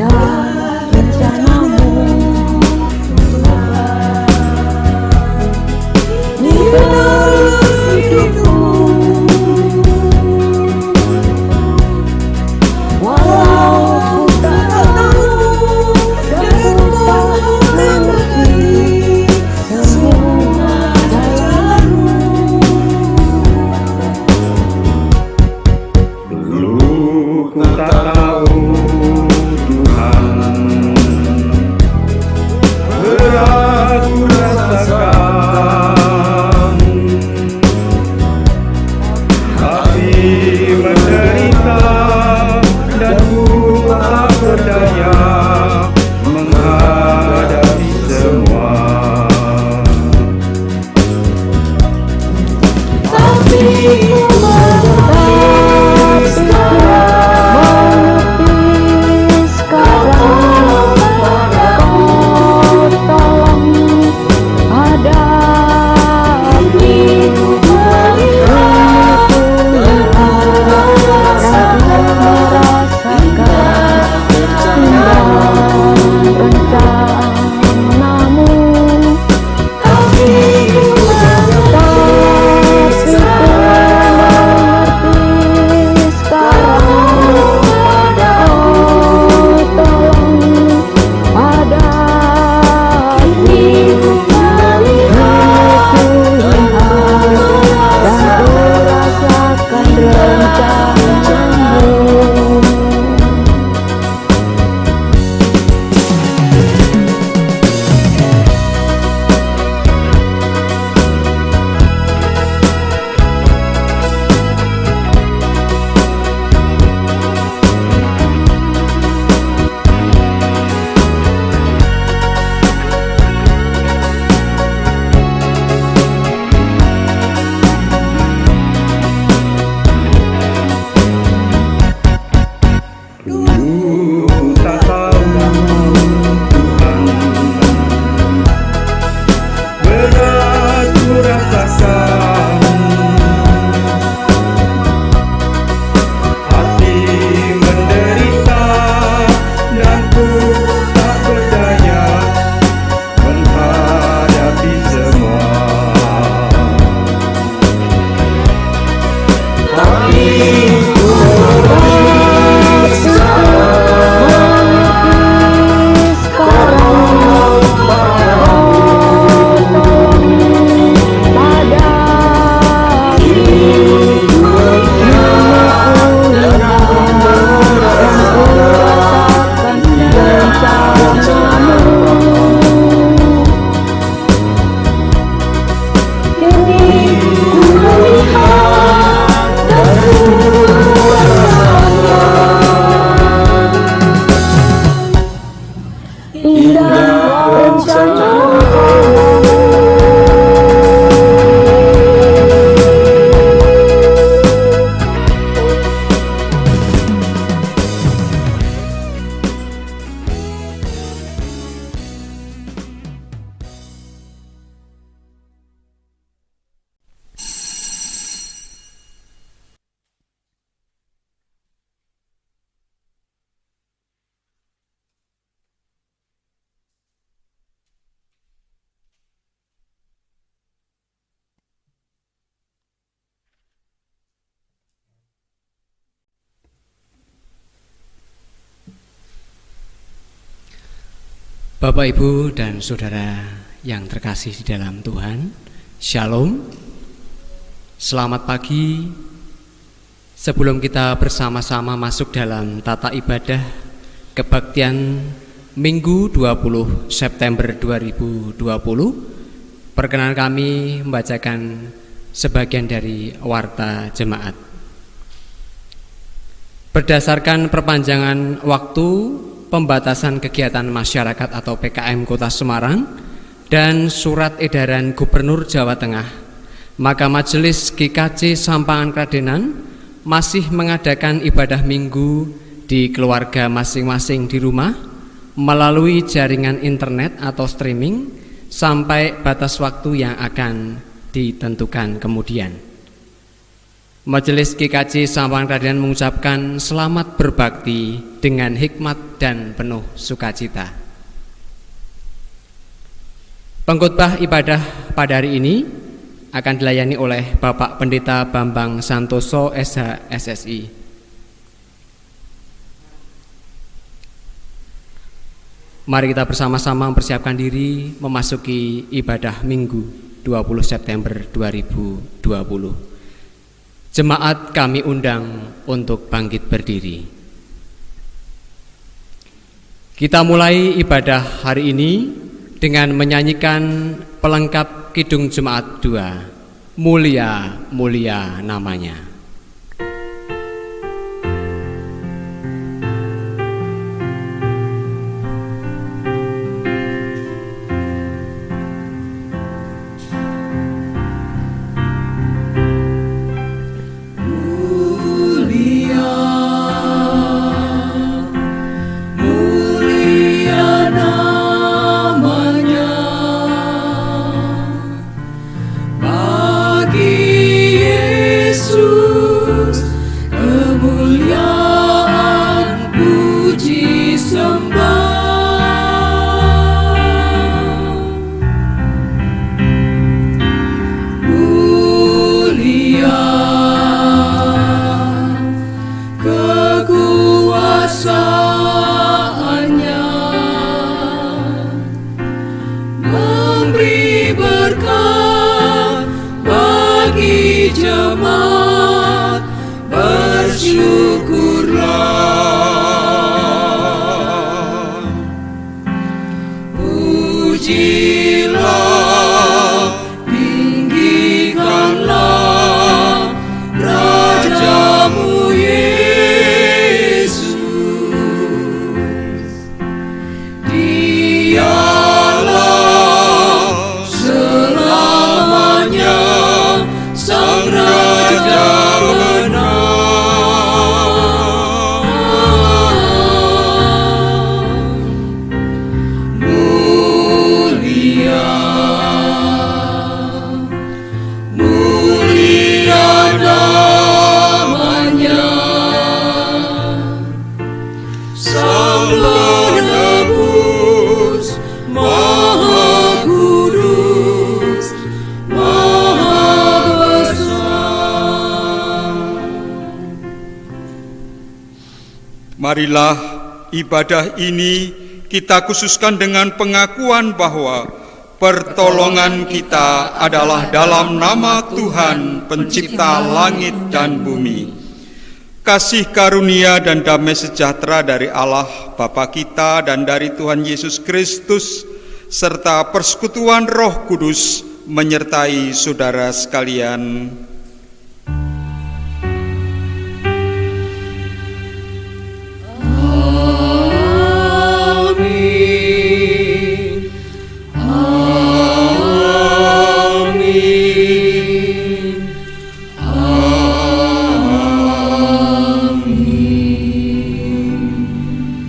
dan rencanamu di dalam hidupku. Walau ku tak tahu dan ku tak mengerti semua jalanmu. Dulu ku tak tahu Tuhan, berat ku rasakan, hati menderita dan ku tak berdaya menghadapi semua. Tapi ku menetap mengerti sekarang. Kau tolong hadapi melihat merasakan rencanamu. Tapi ku menetap mengerti sekarang. Kau tolong hadapi melihat dan merasakan rencanamu. Dulu tak tahu Tuhan, berat ku rasakan, hati menderita dan ku tak berdaya menghadapi semua. Tapi ku Bapak, Ibu, dan Saudara yang terkasih di dalam Tuhan, Shalom. Selamat pagi. Sebelum kita bersama-sama masuk dalam tata ibadah kebaktian Minggu 20 September 2020, perkenan kami membacakan sebagian dari warta jemaat. Berdasarkan perpanjangan waktu pembatasan kegiatan masyarakat atau PKM Kota Semarang dan surat edaran Gubernur Jawa Tengah, maka Majelis GKJ Sampangan Kradenan masih mengadakan ibadah minggu di keluarga masing-masing di rumah melalui jaringan internet atau streaming sampai batas waktu yang akan ditentukan kemudian. Majelis GKJ Sampang Radian mengucapkan selamat berbakti dengan hikmat dan penuh sukacita. Pengkhotbah ibadah pada hari ini akan dilayani oleh Bapak Pendeta Bambang Santoso SH SSI. Mari kita bersama-sama mempersiapkan diri memasuki ibadah Minggu 20 September 2020. Jemaat kami undang untuk bangkit berdiri. Kita mulai ibadah hari ini dengan menyanyikan pelengkap Kidung Jemaat 2, Mulia, Mulia namanya. Marilah ibadah ini kita khususkan dengan pengakuan bahwa pertolongan kita adalah dalam nama Tuhan pencipta langit dan bumi. Kasih karunia dan damai sejahtera dari Allah Bapa kita dan dari Tuhan Yesus Kristus serta persekutuan Roh Kudus menyertai saudara sekalian.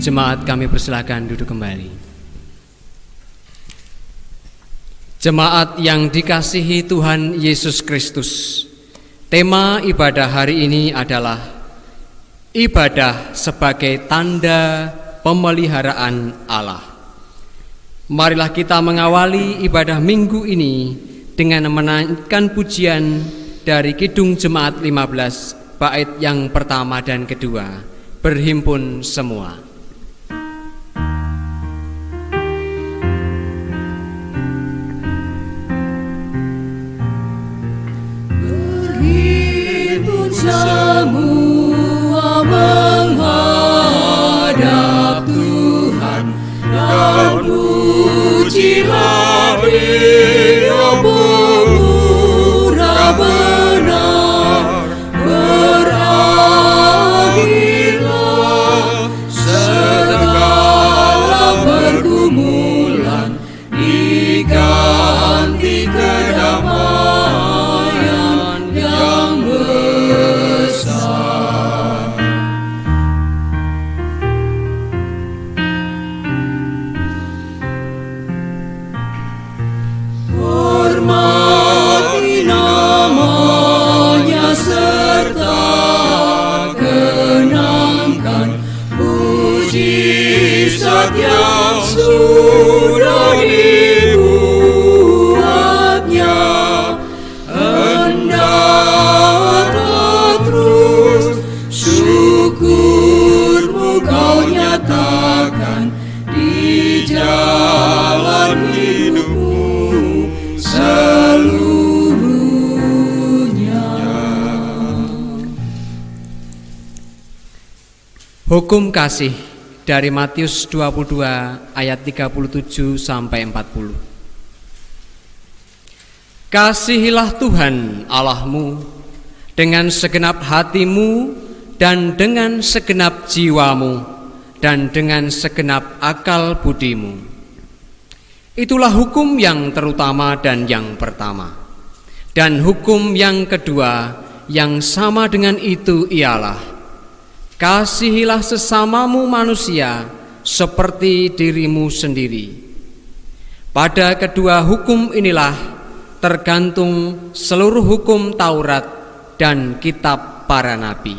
Jemaat kami persilakan duduk kembali. Jemaat yang dikasihi Tuhan Yesus Kristus, tema ibadah hari ini adalah ibadah sebagai tanda pemeliharaan Allah. Marilah kita mengawali ibadah minggu ini dengan menaikkan pujian dari Kidung Jemaat 15, bait yang pertama dan kedua, berhimpun semua. Semua menghadap Tuhan dan pujilah Dia pemurah benar. Berakhirlah segala pergumulan, diganti kedamaian yang hormati nama mujizat yang sudah dibuatnya, hendaklah terus syukurmu kau nyatakan di jalan hidupmu seluruhnya. Hukum kasih dari Matius 22 ayat 37 sampai 40. Kasihilah Tuhan Allahmu dengan segenap hatimu dan dengan segenap jiwamu dan dengan segenap akal budimu. Itulah hukum yang terutama dan yang pertama. Dan hukum yang kedua yang sama dengan itu ialah kasihilah sesamamu manusia seperti dirimu sendiri. Pada kedua hukum inilah tergantung seluruh hukum Taurat dan kitab para nabi.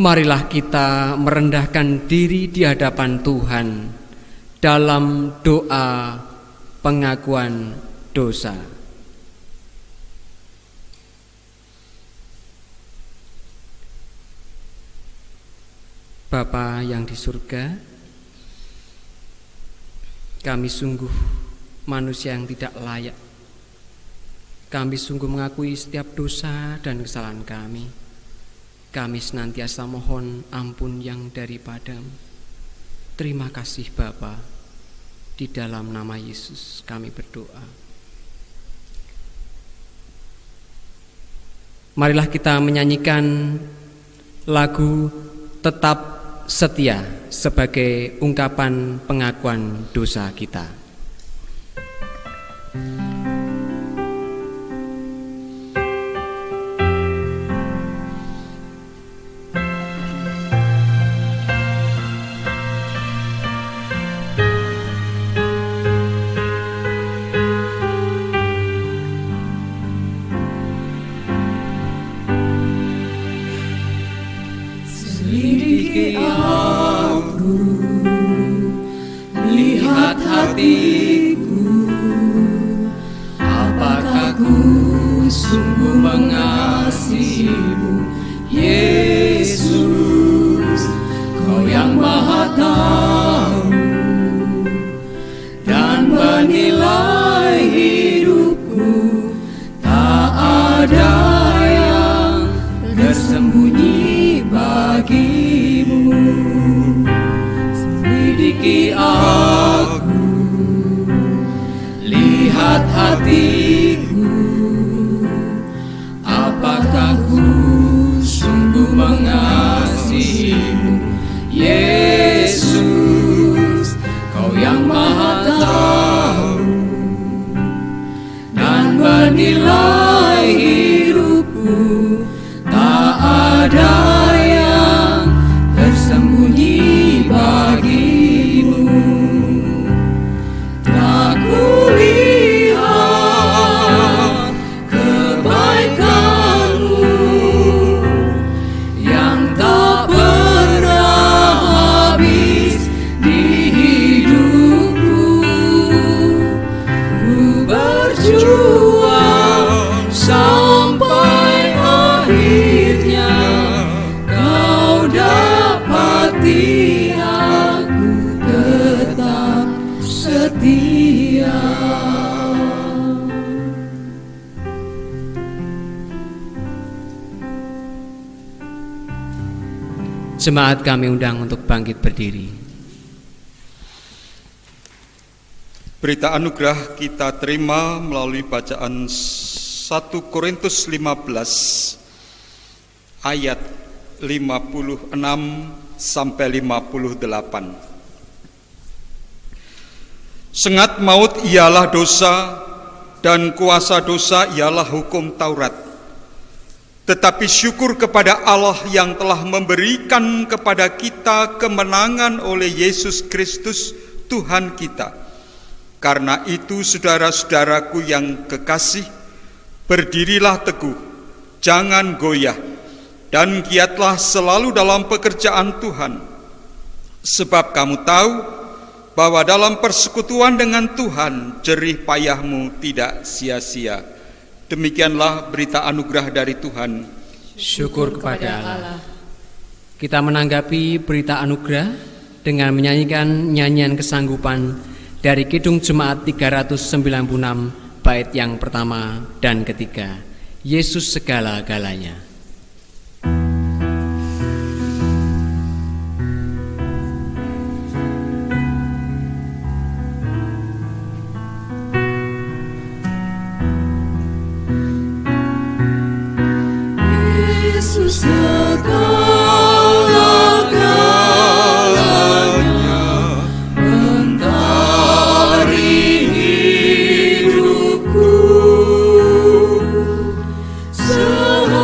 Marilah kita merendahkan diri di hadapan Tuhan dalam doa pengakuan dosa. Bapa yang di surga, kami sungguh manusia yang tidak layak. Kami sungguh mengakui setiap dosa dan kesalahan kami. Kami senantiasa mohon ampun yang daripadamu. Terima kasih Bapa. Di dalam nama Yesus kami berdoa. Marilah kita menyanyikan lagu Tetap Setia sebagai ungkapan pengakuan dosa kita. Selidiki aku, lihat hatiku, apakah ku sungguh mengasihimu, Yesus, Kau yang Maha Tahu dan menilai hidupku, tak ada yang tersembunyi bagimu. Selidiki aku, lihat hatiku, apakah ku sungguh mengasihimu, Yesus, Kau yang Maha Tahu dan menilai hidupku, tak ada yang tersembunyi bagimu. Tak kulihat kebaikanmu yang tak pernah habis di hidupku. Ku berjuang sampai akhirnya Kau dapati aku tetap setia. Jemaat kami undang untuk bangkit berdiri. Berita anugerah kita terima melalui bacaan 1 Korintus 15 ayat 56 sampai 58. Sengat maut ialah dosa dan kuasa dosa ialah hukum Taurat. Tetapi syukur kepada Allah yang telah memberikan kepada kita kemenangan oleh Yesus Kristus Tuhan kita. Karena itu saudara-saudaraku yang kekasih, berdirilah teguh, jangan goyah, dan giatlah selalu dalam pekerjaan Tuhan. Sebab kamu tahu bahwa dalam persekutuan dengan Tuhan jerih payahmu tidak sia-sia. Demikianlah berita anugerah dari Tuhan. Syukur kepada Allah. Kita menanggapi berita anugerah dengan menyanyikan nyanyian kesanggupan dari Kidung Jemaat 396 bait yang pertama dan ketiga, Yesus segala-galanya. Yesus segala-galanya, mentari hidupku, sehari-hari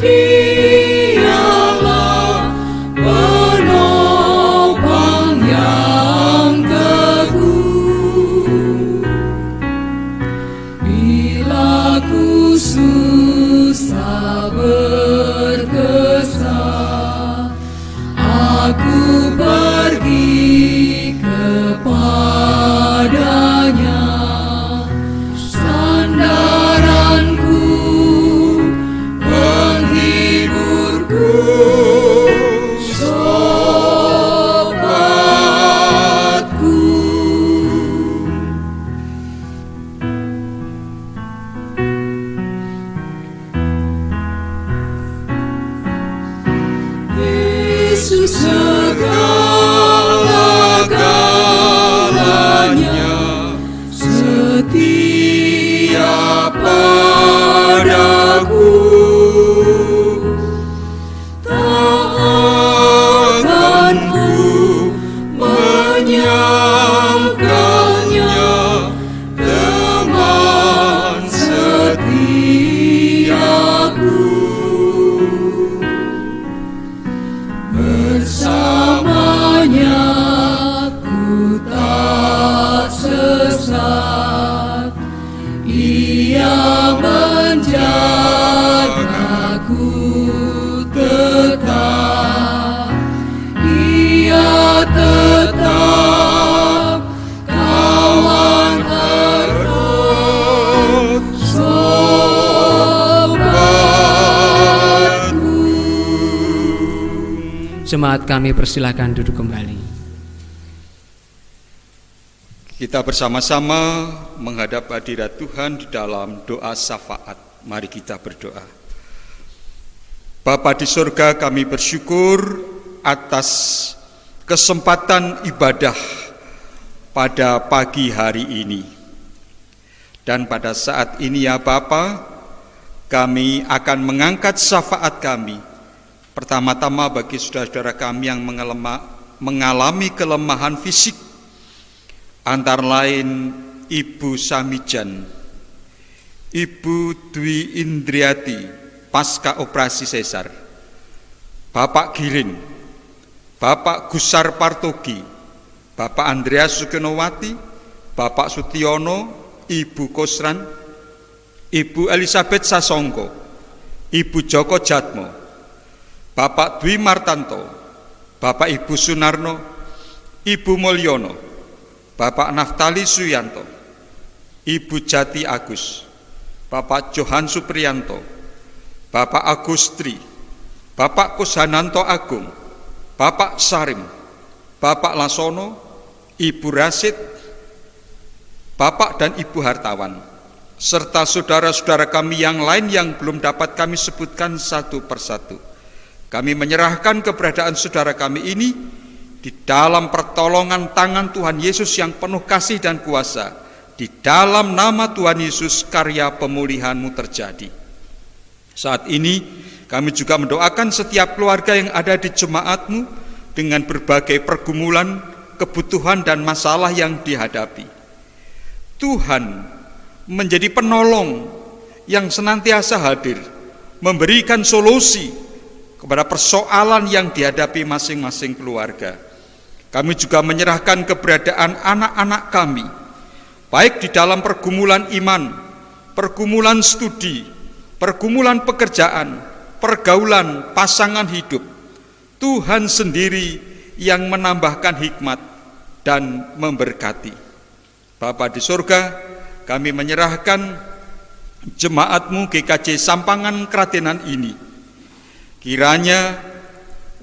Dialah penopang yang teguh. Bila ku susah berkesan, aku pergi kepadanya. Sandaranku, penghiburku, sobatku. Yesus segala-galanya, setia padaku. Tak akan ku menyangkalnya, teman setiaku. Bersamanya ku tak sesat, Ia menjagaku tetap, Ia tetap kawan erat, sobatku. Jemaat kami persilakan duduk kembali. Kita bersama-sama menghadap hadirat Tuhan di dalam doa syafaat. Mari kita berdoa. Bapa di surga, kami bersyukur atas kesempatan ibadah pada pagi hari ini. Dan pada saat ini ya Bapa, kami akan mengangkat syafaat kami. Pertama-tama bagi saudara-saudara kami yang mengalami kelemahan fisik, antara lain Ibu Samijan, Ibu Dwi Indriati pasca operasi sesar, Bapak Giring, Bapak Gusar Partogi, Bapak Andreas Sukenowati, Bapak Sutiono, Ibu Kosran, Ibu Elizabeth Sasongko, Ibu Joko Jatmo, Bapak Dwi Martanto, Bapak Ibu Sunarno, Ibu Mulyono, Bapak Naftali Suyanto, Ibu Jati Agus, Bapak Johan Supriyanto, Bapak Agustri, Bapak Kushananto Agung, Bapak Sarim, Bapak Lasono, Ibu Rasid, Bapak dan Ibu Hartawan, serta saudara-saudara kami yang lain yang belum dapat kami sebutkan satu persatu. Kami menyerahkan keberadaan saudara kami ini di dalam pertolongan tangan Tuhan Yesus yang penuh kasih dan kuasa. Di dalam nama Tuhan Yesus karya pemulihan-Mu terjadi. Saat ini kami juga mendoakan setiap keluarga yang ada di jemaat-Mu dengan berbagai pergumulan, kebutuhan dan masalah yang dihadapi. Tuhan menjadi penolong yang senantiasa hadir, memberikan solusi kepada persoalan yang dihadapi masing-masing keluarga. Kami juga menyerahkan keberadaan anak-anak kami, baik di dalam pergumulan iman, pergumulan studi, pergumulan pekerjaan, pergaulan pasangan hidup, Tuhan sendiri yang menambahkan hikmat dan memberkati. Bapa di surga, kami menyerahkan jemaat-Mu GKJ Sampangan Kradenan ini. Kiranya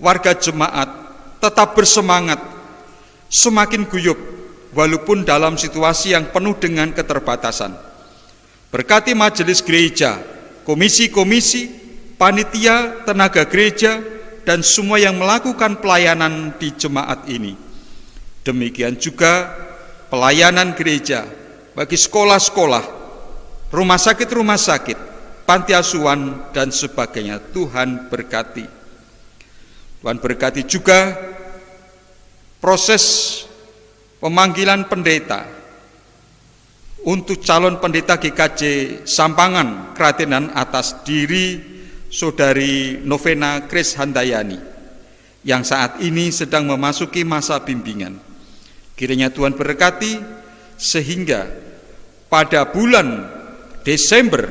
warga jemaat tetap bersemangat, semakin guyup, walaupun dalam situasi yang penuh dengan keterbatasan. Berkati majelis gereja, komisi-komisi, panitia, tenaga gereja, dan semua yang melakukan pelayanan di jemaat ini. Demikian juga pelayanan gereja bagi sekolah-sekolah, rumah sakit, panti asuhan, dan sebagainya. Tuhan berkati. Tuhan berkati juga proses pemanggilan pendeta untuk calon pendeta GKJ Sampangan Kradenan atas diri Saudari Novena Kris Handayani yang saat ini sedang memasuki masa bimbingan. Kiranya Tuhan berkati sehingga pada bulan Desember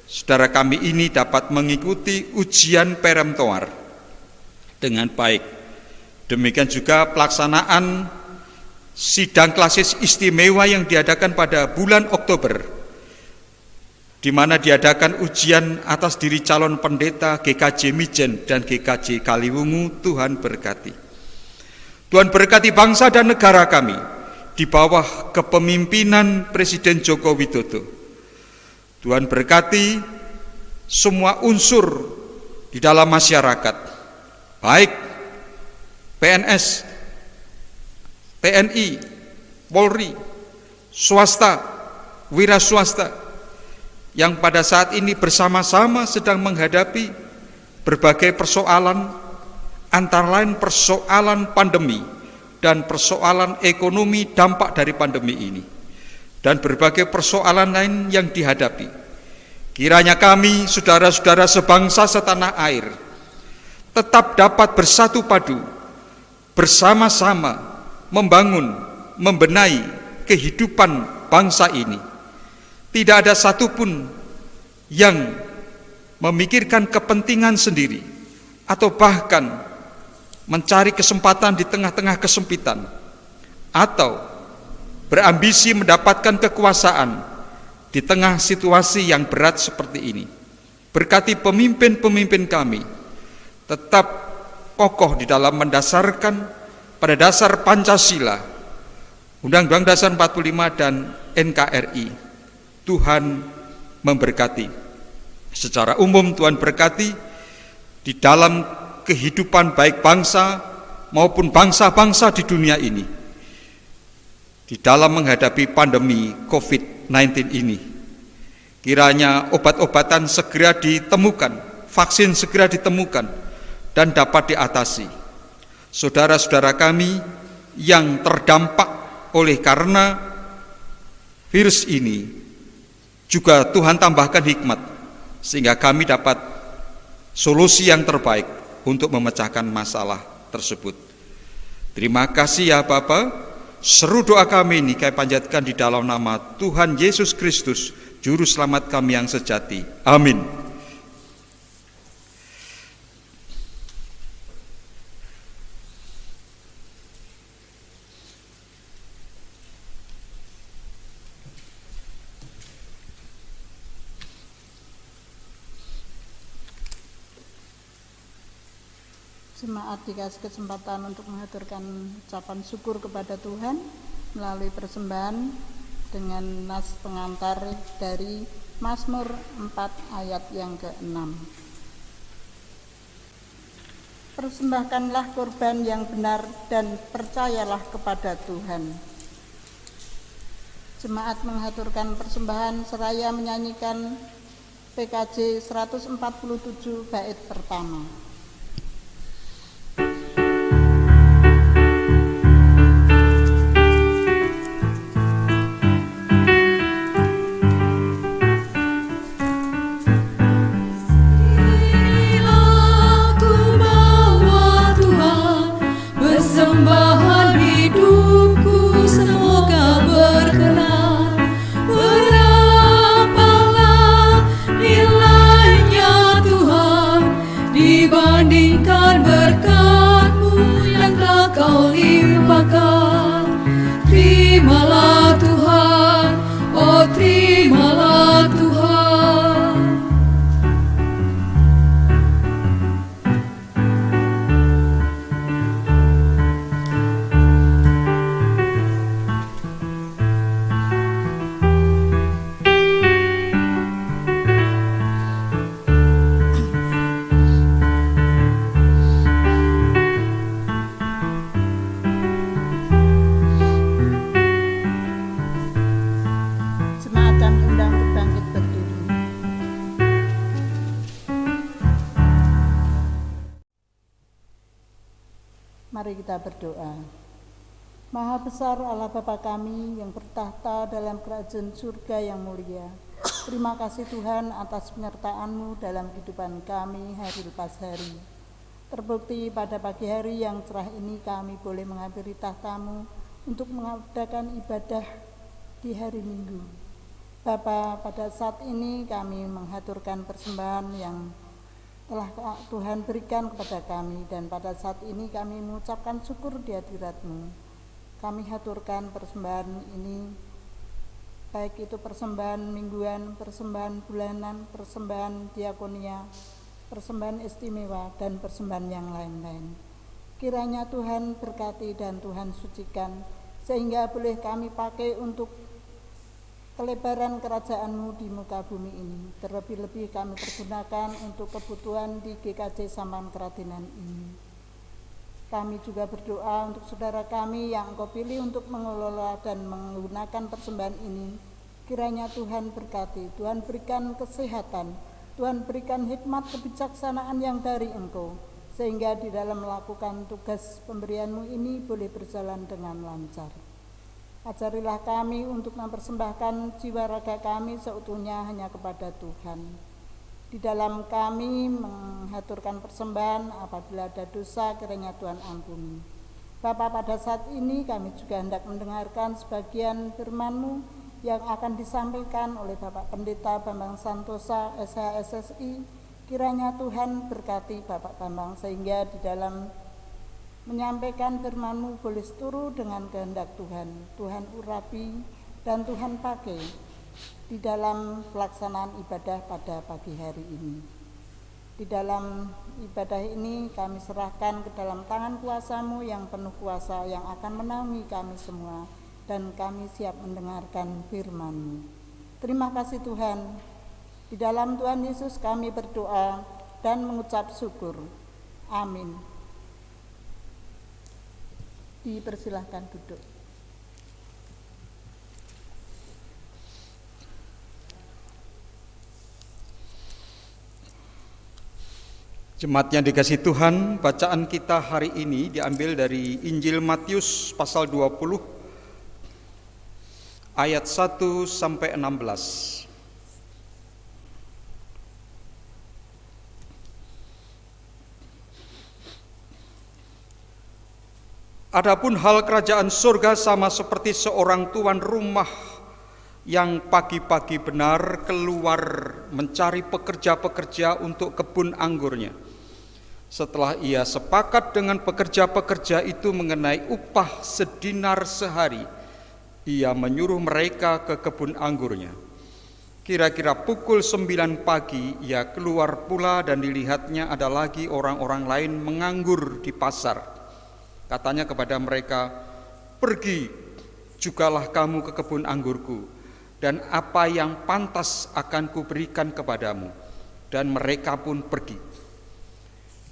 saudara kami ini dapat mengikuti ujian peremtoar dengan baik. Demikian juga pelaksanaan sidang klasis istimewa yang diadakan pada bulan Oktober, di mana diadakan ujian atas diri calon pendeta GKJ Mijen dan GKJ Kaliwungu. Tuhan berkati. Tuhan berkati bangsa dan negara kami di bawah kepemimpinan Presiden Joko Widodo. Tuhan berkati semua unsur di dalam masyarakat, baik PNS, TNI, Polri, swasta, wira swasta, yang pada saat ini bersama-sama sedang menghadapi berbagai persoalan, antara lain persoalan pandemi dan persoalan ekonomi dampak dari pandemi ini, dan berbagai persoalan lain yang dihadapi. Kiranya kami, saudara-saudara sebangsa setanah air, tetap dapat bersatu padu, bersama-sama membangun, membenahi kehidupan bangsa ini. Tidak ada satupun yang memikirkan kepentingan sendiri atau bahkan mencari kesempatan di tengah-tengah kesempitan atau berambisi mendapatkan kekuasaan di tengah situasi yang berat seperti ini. Berkati pemimpin-pemimpin kami tetap kokoh di dalam mendasarkan pada dasar Pancasila, Undang-Undang Dasar 45 dan NKRI. Tuhan memberkati. Secara umum Tuhan berkati di dalam kehidupan baik bangsa maupun bangsa-bangsa di dunia ini, di dalam menghadapi pandemi COVID-19 ini. Kiranya obat-obatan segera ditemukan, vaksin segera ditemukan, dan dapat diatasi. Saudara-saudara kami yang terdampak oleh karena virus ini, juga Tuhan tambahkan hikmat sehingga kami dapat solusi yang terbaik untuk memecahkan masalah tersebut. Terima kasih ya Bapa. Seru doa kami ini kami panjatkan di dalam nama Tuhan Yesus Kristus, Juru Selamat kami yang sejati. Amin. Jemaat dikasih kesempatan untuk mengaturkan ucapan syukur kepada Tuhan melalui persembahan dengan nas pengantar dari Mazmur 4 ayat yang ke-6. Persembahkanlah korban yang benar dan percayalah kepada Tuhan. Jemaat mengaturkan persembahan seraya menyanyikan PKJ 147 bait pertama. Di bandingkan berkat-Mu yang telah Kau limpahkan. Terimalah Tuhan, oh terimalah Tuhan. Jemaat kami undang untuk bangkit berdiri. Mari kita berdoa. Maha besar Allah Bapa kami yang bertahta dalam kerajaan surga yang mulia. Terima kasih Tuhan atas penyertaan-Mu dalam kehidupan kami hari lepas hari. Terbukti pada pagi hari yang cerah ini kami boleh menghampiri tahta-Mu untuk mengadakan ibadah di hari Minggu. Bapa, pada saat ini kami menghaturkan persembahan yang telah Tuhan berikan kepada kami, dan pada saat ini kami mengucapkan syukur di hadirat-Mu. Kami haturkan persembahan ini, baik itu persembahan mingguan, persembahan bulanan, persembahan diakonia, persembahan istimewa, dan persembahan yang lain-lain. Kiranya Tuhan berkati dan Tuhan sucikan, sehingga boleh kami pakai untuk kelebaran kerajaan-Mu di muka bumi ini. Terlebih-lebih kami pergunakan untuk kebutuhan di GKJ Sampan Keratinan ini. Kami juga berdoa untuk saudara kami yang Engkau pilih untuk mengelola dan menggunakan persembahan ini. Kiranya Tuhan berkati, Tuhan berikan kesehatan, Tuhan berikan hikmat kebijaksanaan yang dari Engkau, sehingga di dalam melakukan tugas pemberian-Mu ini boleh berjalan dengan lancar. Ajarilah kami untuk mempersembahkan jiwa raga kami seutuhnya hanya kepada Tuhan. Di dalam kami menghaturkan persembahan, apabila ada dosa kiranya Tuhan ampuni. Bapa, pada saat ini kami juga hendak mendengarkan sebagian firman-Mu yang akan disampaikan oleh Bapak Pendeta Bambang Santosa SHSSI. Kiranya Tuhan berkati Bapak Bambang, sehingga di dalam menyampaikan firman-Mu boleh seturut dengan kehendak Tuhan. Tuhan urapi dan Tuhan pakai di dalam pelaksanaan ibadah pada pagi hari ini. Di dalam ibadah ini kami serahkan ke dalam tangan kuasa-Mu yang penuh kuasa, yang akan menaungi kami semua, dan kami siap mendengarkan firman-Mu. Terima kasih Tuhan. Di dalam Tuhan Yesus kami berdoa dan mengucap syukur. Amin. Dipersilahkan duduk. Jemaat yang dikasihi Tuhan, bacaan kita hari ini diambil dari Injil Matius pasal 20 ayat 1 sampai 16. Adapun hal kerajaan surga sama seperti seorang tuan rumah yang pagi-pagi benar keluar mencari pekerja-pekerja untuk kebun anggurnya. Setelah ia sepakat dengan pekerja-pekerja itu mengenai upah sedinar sehari, ia menyuruh mereka ke kebun anggurnya. Kira-kira pukul 9 pagi ia keluar pula, dan dilihatnya ada lagi orang-orang lain menganggur di pasar. Katanya kepada mereka, "Pergi, jugalah kamu ke kebun anggurku, dan apa yang pantas akan kuberikan kepadamu." Dan mereka pun pergi.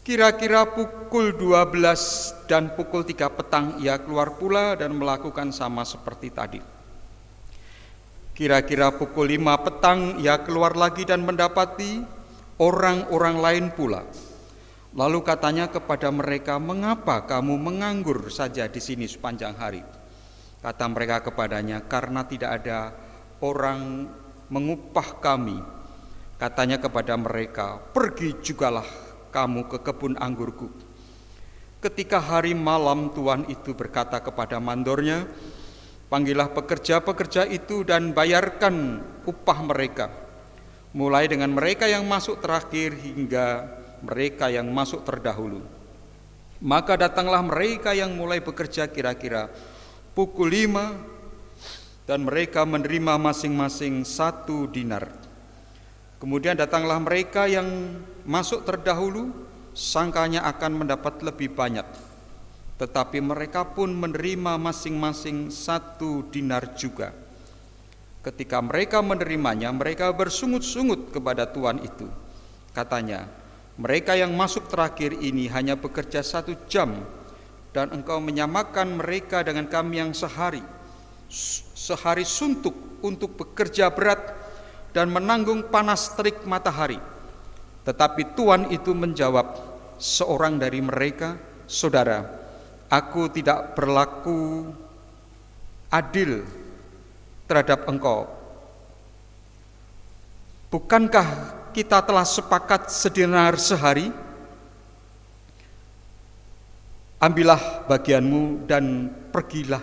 Kira-kira pukul 12 dan pukul 3 petang ia keluar pula dan melakukan sama seperti tadi. Kira-kira pukul 5 petang ia keluar lagi dan mendapati orang-orang lain pula. Lalu katanya kepada mereka, "Mengapa kamu menganggur saja di sini sepanjang hari?" Kata mereka kepadanya, "Karena tidak ada orang mengupah kami." Katanya kepada mereka, "Pergi jugalah kamu ke kebun anggurku." Ketika hari malam, tuan itu berkata kepada mandornya, "Panggillah pekerja-pekerja itu dan bayarkan upah mereka, mulai dengan mereka yang masuk terakhir hingga mereka yang masuk terdahulu. Maka datanglah mereka yang mulai bekerja kira-kira pukul 5, dan mereka menerima masing-masing 1 dinar. Kemudian datanglah mereka yang masuk terdahulu, sangkanya akan mendapat lebih banyak, tetapi mereka pun menerima masing-masing 1 dinar juga. Ketika mereka menerimanya, mereka bersungut-sungut kepada tuan itu. Katanya, mereka yang masuk terakhir ini hanya bekerja 1 jam, dan engkau menyamakan mereka dengan kami yang sehari suntuk untuk bekerja berat dan menanggung panas terik matahari. Tetapi tuan itu menjawab seorang dari mereka, saudara, aku tidak berlaku adil terhadap engkau. Bukankah kita telah sepakat sedenar sehari? Ambillah bagianmu dan pergilah.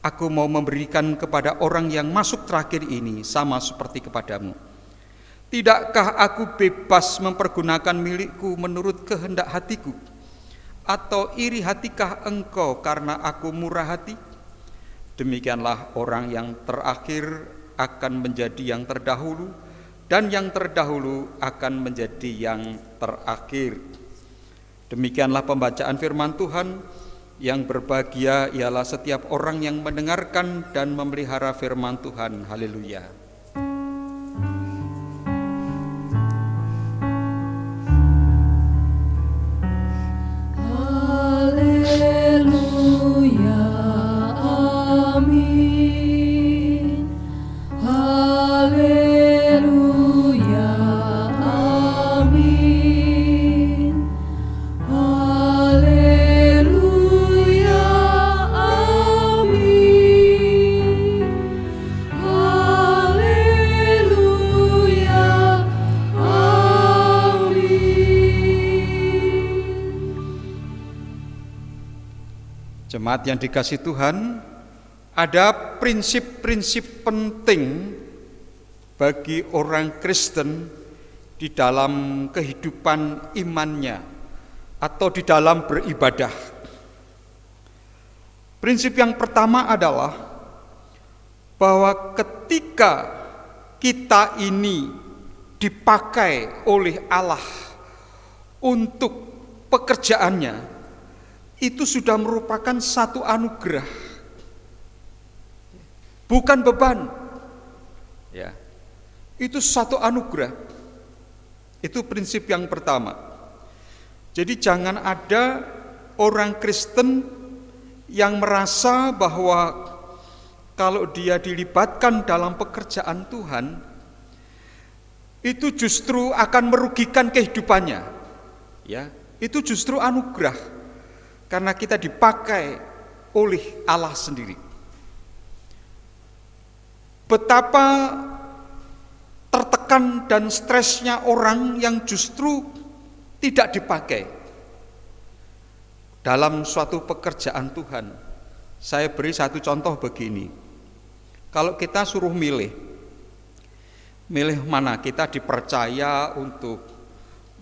Aku mau memberikan kepada orang yang masuk terakhir ini sama seperti kepadamu. Tidakkah aku bebas mempergunakan milikku menurut kehendak hatiku? Atau iri hatikah engkau karena aku murah hati? Demikianlah orang yang terakhir akan menjadi yang terdahulu, dan yang terdahulu akan menjadi yang terakhir. Demikianlah pembacaan firman Tuhan. Yang berbahagia ialah setiap orang yang mendengarkan dan memelihara firman Tuhan. Haleluya. Haleluya, amin. Haleluya, amin. Haleluya, amin. Haleluya, amin. Jemaat yang dikasihi Tuhan, ada prinsip-prinsip penting bagi orang Kristen di dalam kehidupan imannya atau di dalam beribadah. Prinsip yang pertama adalah bahwa ketika kita ini dipakai oleh Allah untuk pekerjaannya, itu sudah merupakan satu anugerah, bukan beban. Ya, itu satu anugerah. Itu prinsip yang pertama. Jadi jangan ada orang Kristen yang merasa bahwa kalau dia dilibatkan dalam pekerjaan Tuhan, itu justru akan merugikan kehidupannya. Ya, itu justru anugerah. Karena kita dipakai oleh Allah sendiri. Betapa tertekan dan stresnya orang yang justru tidak dipakai dalam suatu pekerjaan Tuhan. Saya beri satu contoh begini. Kalau kita suruh milih mana kita dipercaya untuk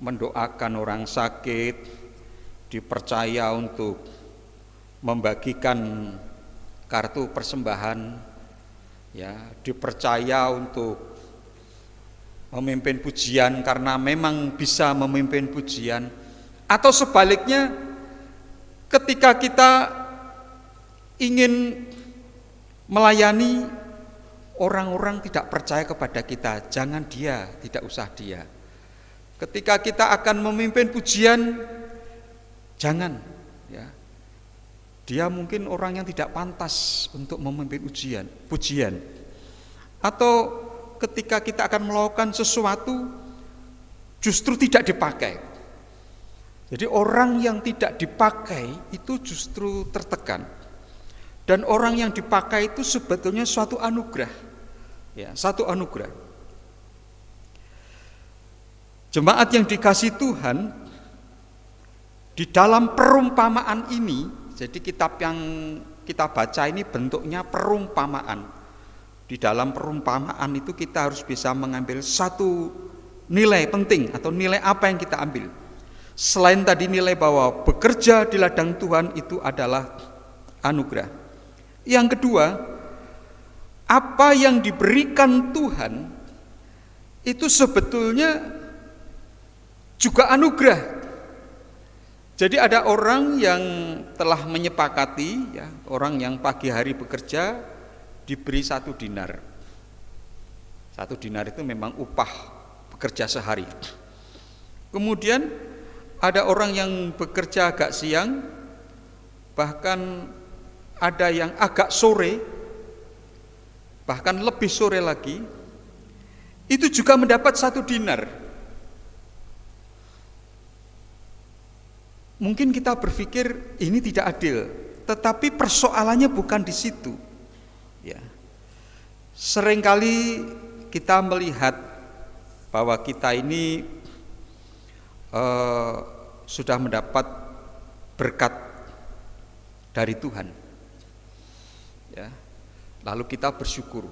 mendoakan orang sakit, dipercaya untuk membagikan kartu persembahan, ya, dipercaya untuk memimpin pujian karena memang bisa memimpin pujian, atau sebaliknya ketika kita ingin melayani orang-orang tidak percaya kepada kita, jangan dia, tidak usah dia. Ketika kita akan memimpin pujian, jangan, ya. Dia mungkin orang yang tidak pantas untuk memimpin pujian. Atau ketika kita akan melakukan sesuatu justru tidak dipakai. Jadi orang yang tidak dipakai itu justru tertekan. Dan orang yang dipakai itu sebetulnya suatu anugerah. Ya, satu anugerah. Jemaat yang dikasihi Tuhan, di dalam perumpamaan ini, jadi kitab yang kita baca ini bentuknya perumpamaan. Di dalam perumpamaan itu kita harus bisa mengambil satu nilai penting atau nilai apa yang kita ambil. Selain tadi nilai bahwa bekerja di ladang Tuhan itu adalah anugerah. Yang kedua, apa yang diberikan Tuhan itu sebetulnya juga anugerah. Jadi ada orang yang telah menyepakati, ya, orang yang pagi hari bekerja diberi 1 dinar. 1 dinar itu memang upah bekerja sehari. Kemudian ada orang yang bekerja agak siang, bahkan ada yang agak sore, bahkan lebih sore lagi, itu juga mendapat 1 dinar. Mungkin kita berpikir ini tidak adil, tetapi persoalannya bukan di situ. Ya. Seringkali kita melihat bahwa kita ini sudah mendapat berkat dari Tuhan, ya. Lalu kita bersyukur,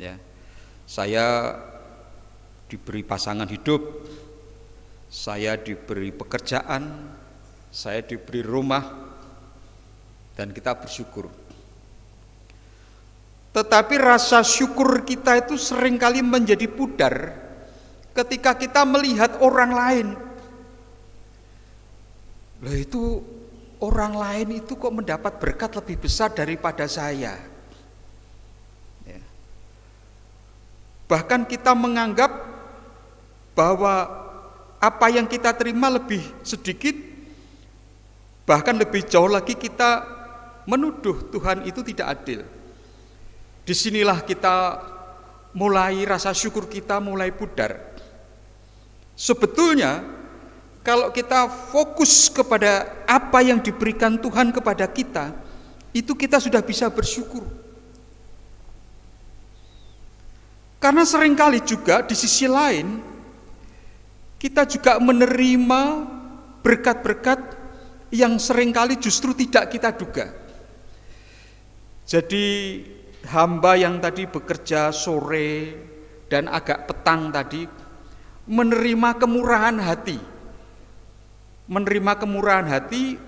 ya. Saya diberi pasangan hidup, saya diberi pekerjaan, saya diberi rumah, dan kita bersyukur. Tetapi rasa syukur kita itu seringkali menjadi pudar ketika kita melihat orang lain. Loh, itu orang lain itu kok mendapat berkat lebih besar daripada saya. Ya. Bahkan kita menganggap bahwa apa yang kita terima lebih sedikit, bahkan lebih jauh lagi kita menuduh Tuhan itu tidak adil. Disinilah kita mulai, rasa syukur kita mulai pudar. Sebetulnya kalau kita fokus kepada apa yang diberikan Tuhan kepada kita, itu kita sudah bisa bersyukur. Karena seringkali juga di sisi lain kita juga menerima berkat-berkat yang seringkali justru tidak kita duga. Jadi hamba yang tadi bekerja sore dan agak petang tadi menerima kemurahan hati. Menerima kemurahan hati,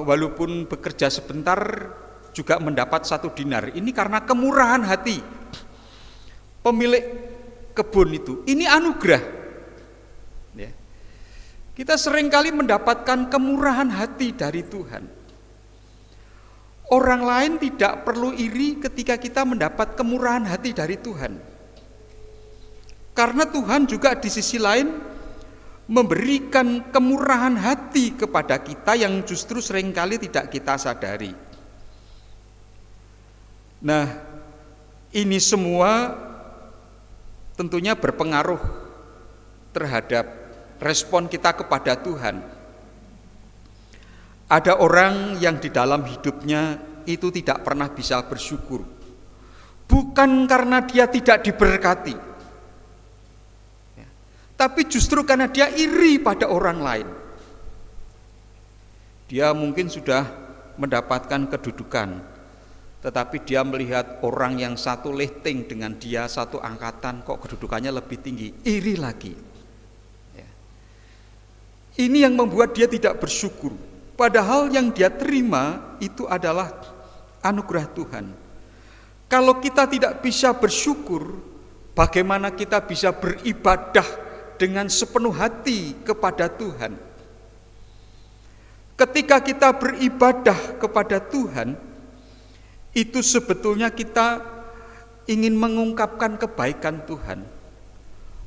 walaupun bekerja sebentar juga mendapat 1 dinar. Ini karena kemurahan hati pemilik kebun itu. Ini anugerah. Ya. Kita seringkali mendapatkan kemurahan hati dari Tuhan. Orang lain tidak perlu iri ketika kita mendapat kemurahan hati dari Tuhan. Karena Tuhan juga di sisi lain memberikan kemurahan hati kepada kita yang justru seringkali tidak kita sadari. Nah, ini semua tentunya berpengaruh terhadap respon kita kepada Tuhan. Ada orang yang di dalam hidupnya itu tidak pernah bisa bersyukur, bukan karena dia tidak diberkati, tapi justru karena dia iri pada orang lain. Dia mungkin sudah mendapatkan kedudukan, tetapi dia melihat orang yang satu lehting dengan dia, satu angkatan, kok kedudukannya lebih tinggi, iri lagi. Ini yang membuat dia tidak bersyukur. Padahal yang dia terima itu adalah anugerah Tuhan. Kalau kita tidak bisa bersyukur, bagaimana kita bisa beribadah dengan sepenuh hati kepada Tuhan? Ketika kita beribadah kepada Tuhan, itu sebetulnya kita ingin mengungkapkan kebaikan Tuhan,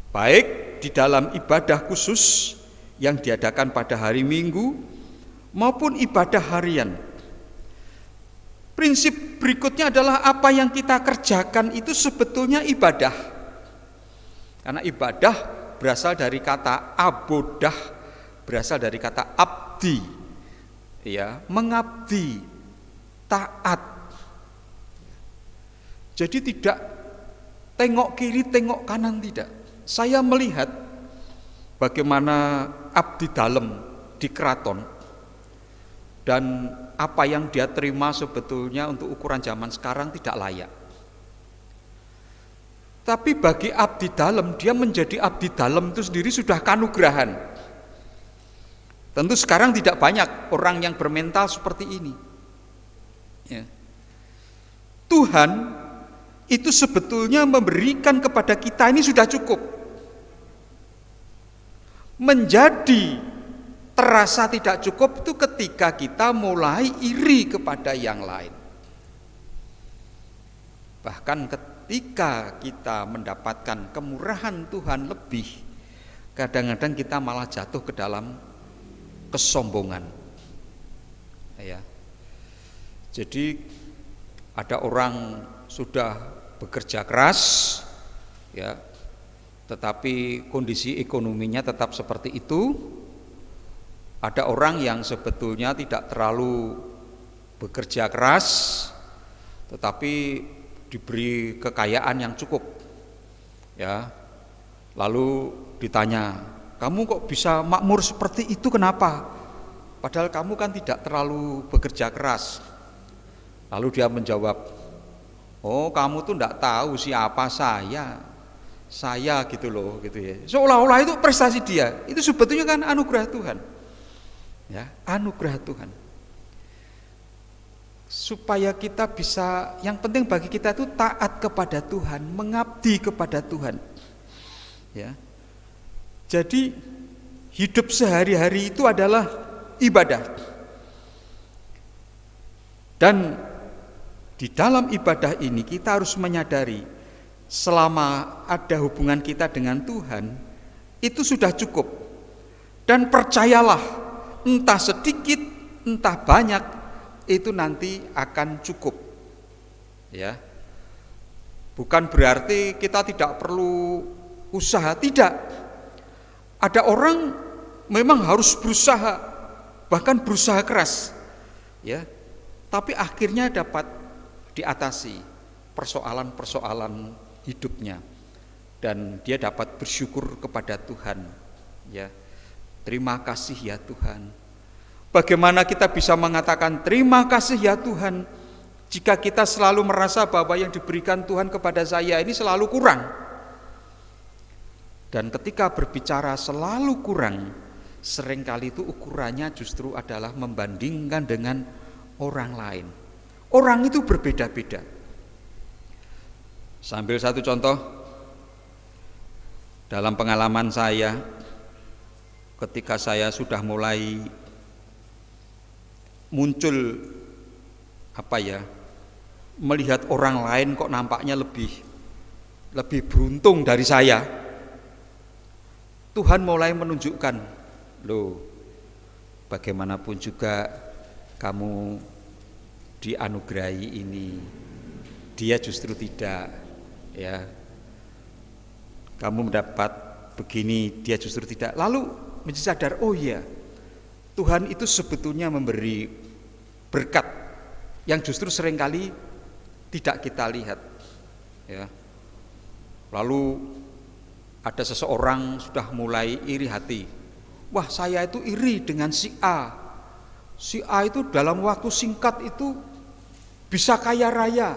baik di dalam ibadah khusus yang diadakan pada hari Minggu maupun ibadah harian. Prinsip berikutnya adalah apa yang kita kerjakan itu sebetulnya ibadah. Karena ibadah berasal dari kata abodah, berasal dari kata abdi, ya, mengabdi, taat. Jadi tidak tengok kiri, tengok kanan, tidak. Saya melihat bagaimana abdi dalem di keraton, dan apa yang dia terima sebetulnya untuk ukuran zaman sekarang tidak layak. Tapi bagi abdi dalam, dia menjadi abdi dalam itu sendiri sudah kanugrahan. Tentu sekarang tidak banyak orang yang bermental seperti ini. Ya. Tuhan itu sebetulnya memberikan kepada kita ini sudah cukup. Menjadi terasa tidak cukup itu ketika kita mulai iri kepada yang lain. Bahkan ketika kita mendapatkan kemurahan Tuhan lebih, kadang-kadang kita malah jatuh ke dalam kesombongan. Ya. Jadi ada orang sudah bekerja keras, ya, tetapi kondisi ekonominya tetap seperti itu. Ada orang yang sebetulnya tidak terlalu bekerja keras, tetapi diberi kekayaan yang cukup, ya. Lalu ditanya, kamu kok bisa makmur seperti itu, kenapa? Padahal kamu kan tidak terlalu bekerja keras. Lalu dia menjawab, oh kamu tuh tidak tahu siapa saya gitu loh, gitu ya. Seolah-olah itu prestasi dia, itu sebetulnya kan anugerah Tuhan, ya, anugerah Tuhan. Supaya kita bisa, yang penting bagi kita itu taat kepada Tuhan, mengabdi kepada Tuhan, ya. Jadi hidup sehari-hari itu adalah ibadah. Dan di dalam ibadah ini kita harus menyadari selama ada hubungan kita dengan Tuhan itu sudah cukup. Dan percayalah, entah sedikit, entah banyak, itu nanti akan cukup. Ya. Bukan berarti kita tidak perlu usaha, tidak. Ada orang memang harus berusaha, bahkan berusaha keras. Ya. Tapi akhirnya dapat diatasi persoalan-persoalan hidupnya dan dia dapat bersyukur kepada Tuhan, ya. Terima kasih ya Tuhan. Bagaimana kita bisa mengatakan terima kasih ya Tuhan jika kita selalu merasa bahwa yang diberikan Tuhan kepada saya ini selalu kurang? Dan ketika berbicara selalu kurang, seringkali itu ukurannya justru adalah membandingkan dengan orang lain. Orang itu berbeda-beda. Sambil satu contoh, dalam pengalaman saya, ketika saya sudah mulai muncul melihat orang lain kok nampaknya lebih beruntung dari saya, Tuhan mulai menunjukkan, loh, bagaimanapun juga kamu dianugerahi ini, dia justru tidak, ya. Kamu mendapat begini, dia justru tidak. Lalu menjadi sadar, oh iya, Tuhan itu sebetulnya memberi berkat yang justru seringkali tidak kita lihat, ya. Lalu ada seseorang sudah mulai iri hati. Wah, saya itu iri dengan si A. Si A itu dalam waktu singkat itu bisa kaya raya.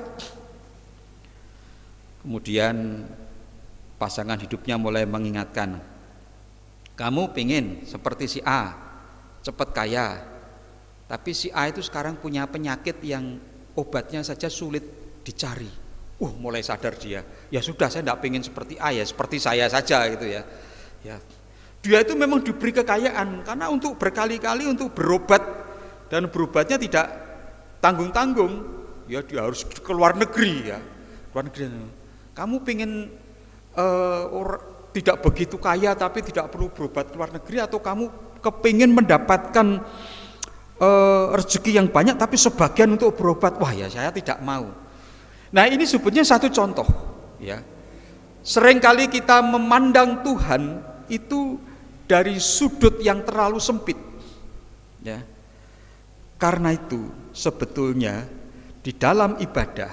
Kemudian pasangan hidupnya mulai mengingatkan, kamu pengen seperti si A, cepat kaya. Tapi si A itu sekarang punya penyakit yang obatnya saja sulit dicari. Mulai sadar dia, ya sudah, saya tidak pengen seperti A, ya seperti saya saja gitu ya. Ya, dia itu memang diberi kekayaan karena untuk berkali-kali untuk berobat, dan berobatnya tidak tanggung-tanggung, ya dia harus ke luar negeri, ya. Luar negeri. Kamu pengen tidak begitu kaya tapi tidak perlu berobat ke luar negeri, atau kamu kepingin mendapatkan rezeki yang banyak tapi sebagian untuk berobat? Wah, ya saya tidak mau. Nah, ini sebetulnya satu contoh, ya. Seringkali kita memandang Tuhan itu dari sudut yang terlalu sempit, ya. Karena itu sebetulnya di dalam ibadah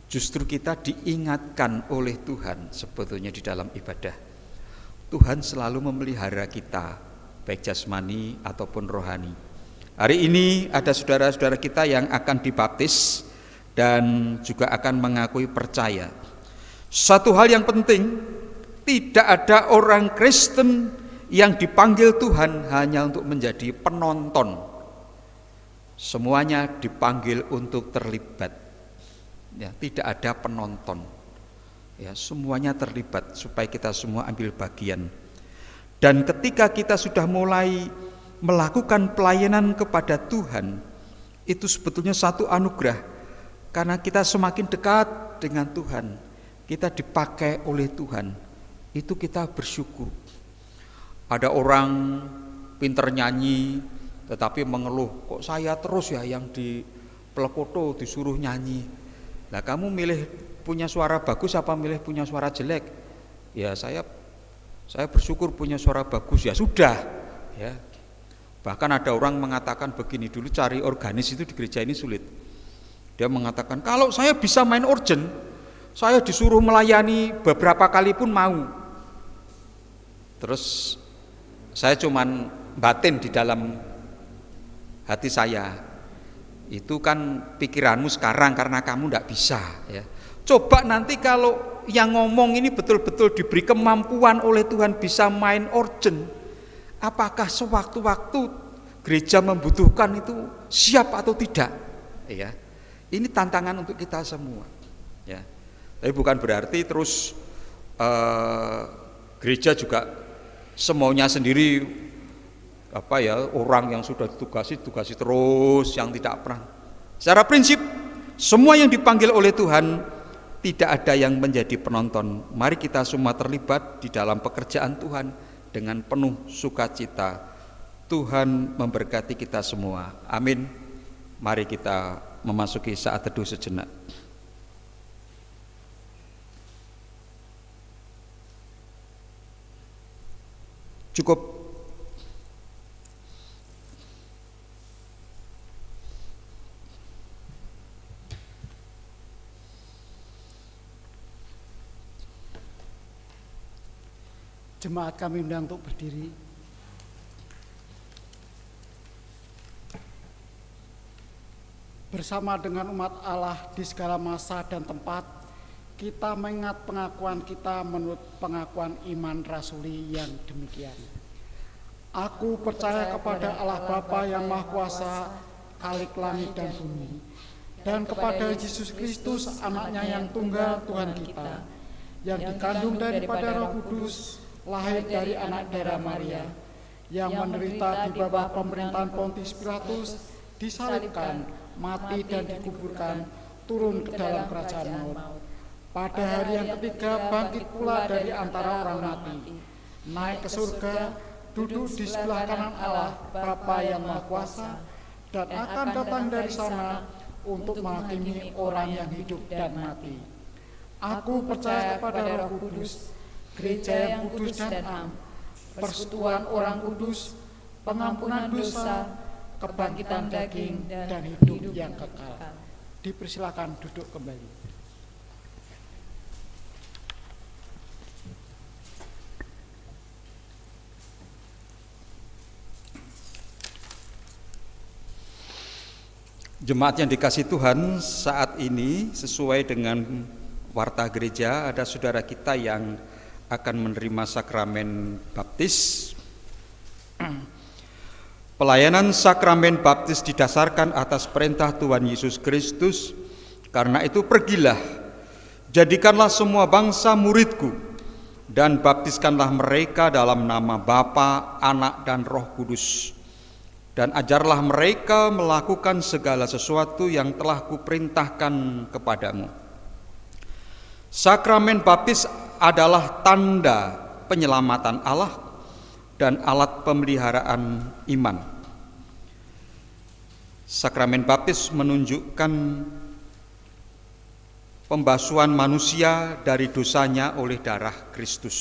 justru kita diingatkan oleh Tuhan, sebetulnya di dalam ibadah Tuhan selalu memelihara kita, baik jasmani ataupun rohani. Hari ini ada saudara-saudara kita yang akan dibaptis dan juga akan mengakui percaya. Satu hal yang penting, tidak ada orang Kristen yang dipanggil Tuhan hanya untuk menjadi penonton. Semuanya dipanggil untuk terlibat. Ya, tidak ada penonton. Ya, semuanya terlibat supaya kita semua ambil bagian. Dan ketika kita sudah mulai melakukan pelayanan kepada Tuhan, itu sebetulnya satu anugerah, karena kita semakin dekat dengan Tuhan, kita dipakai oleh Tuhan, itu kita bersyukur. Ada orang pinter nyanyi tetapi mengeluh, kok saya terus ya yang di Pelekoto disuruh nyanyi. Nah, kamu milih punya suara bagus apa milih punya suara jelek? Ya saya bersyukur punya suara bagus, ya sudah ya. Bahkan ada orang mengatakan begini, dulu cari organis itu di gereja ini sulit. Dia mengatakan, kalau saya bisa main organ, saya disuruh melayani beberapa kali pun mau. Terus saya cuman batin di dalam hati saya, itu kan pikiranmu sekarang karena kamu tidak bisa ya. Coba nanti kalau yang ngomong ini betul-betul diberi kemampuan oleh Tuhan bisa main organ, apakah sewaktu-waktu gereja membutuhkan itu siap atau tidak? Ya, ini tantangan untuk kita semua. Ya, tapi bukan berarti terus gereja juga semaunya sendiri. Orang yang sudah ditugasi terus, yang tidak pernah. Secara prinsip, semua yang dipanggil oleh Tuhan, tidak ada yang menjadi penonton. Mari kita semua terlibat di dalam pekerjaan Tuhan dengan penuh sukacita. Tuhan memberkati kita semua. Amin. Mari kita memasuki saat teduh sejenak. Cukup. Jemaat kami undang untuk berdiri. Bersama dengan umat Allah di segala masa dan tempat, kita mengingat pengakuan kita menurut pengakuan iman rasuli yang demikian. Aku percaya kepada Allah Bapa yang Maha Kuasa, Khalik langit dan bumi, dan kepada Yesus Kristus, Anaknya yang tunggal Tuhan kita, yang dikandung daripada Roh Kudus, lahir dari anak darah Maria, yang menderita di bawah pemerintahan Pontius Pilatus, disalibkan, mati dan dikuburkan, turun ke dalam kerajaan maut. Pada hari yang ketiga bangkit pula dari antara orang mati, naik ke surga, duduk di sebelah kanan Allah Bapa yang Maha Kuasa, dan akan datang dari sana untuk menghakimi orang yang hidup dan mati. Aku percaya kepada Roh Kudus, gereja yang kudus dan am, persekutuan orang kudus, pengampunan dosa, kebangkitan daging, dan hidup yang kekal. Dipersilakan duduk kembali. Jemaat yang dikasihi Tuhan, saat ini sesuai dengan warta gereja, ada saudara kita yang akan menerima sakramen baptis. Pelayanan sakramen baptis didasarkan atas perintah Tuhan Yesus Kristus. Karena itu pergilah, jadikanlah semua bangsa muridku, dan baptiskanlah mereka dalam nama Bapa, Anak, dan Roh Kudus. Dan ajarlah mereka melakukan segala sesuatu yang telah kuperintahkan kepadamu. Sakramen baptis adalah tanda penyelamatan Allah dan alat pemeliharaan iman. Sakramen baptis menunjukkan pembasuhan manusia dari dosanya oleh darah Kristus.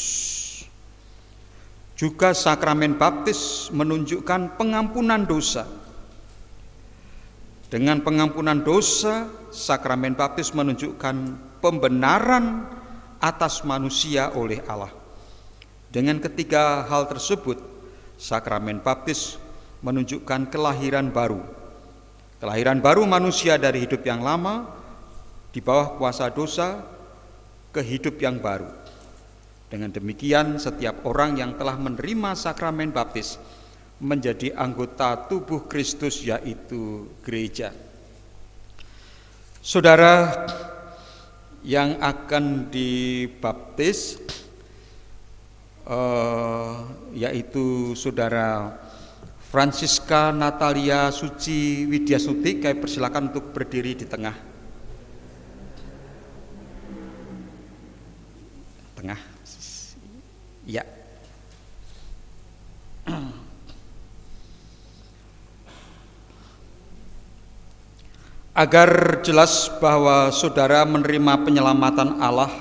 Juga sakramen baptis menunjukkan pengampunan dosa. Dengan pengampunan dosa, sakramen baptis menunjukkan pembenaran atas manusia oleh Allah. Dengan ketiga hal tersebut, sakramen baptis menunjukkan kelahiran baru. Kelahiran baru manusia dari hidup yang lama di bawah kuasa dosa ke hidup yang baru. Dengan demikian, setiap orang yang telah menerima sakramen baptis menjadi anggota tubuh Kristus, yaitu gereja. Saudara yang akan dibaptis yaitu saudara Francisca Natalia Suci Widyasuti, kami persilakan untuk berdiri di tengah. Ya. Agar jelas bahwa saudara menerima penyelamatan Allah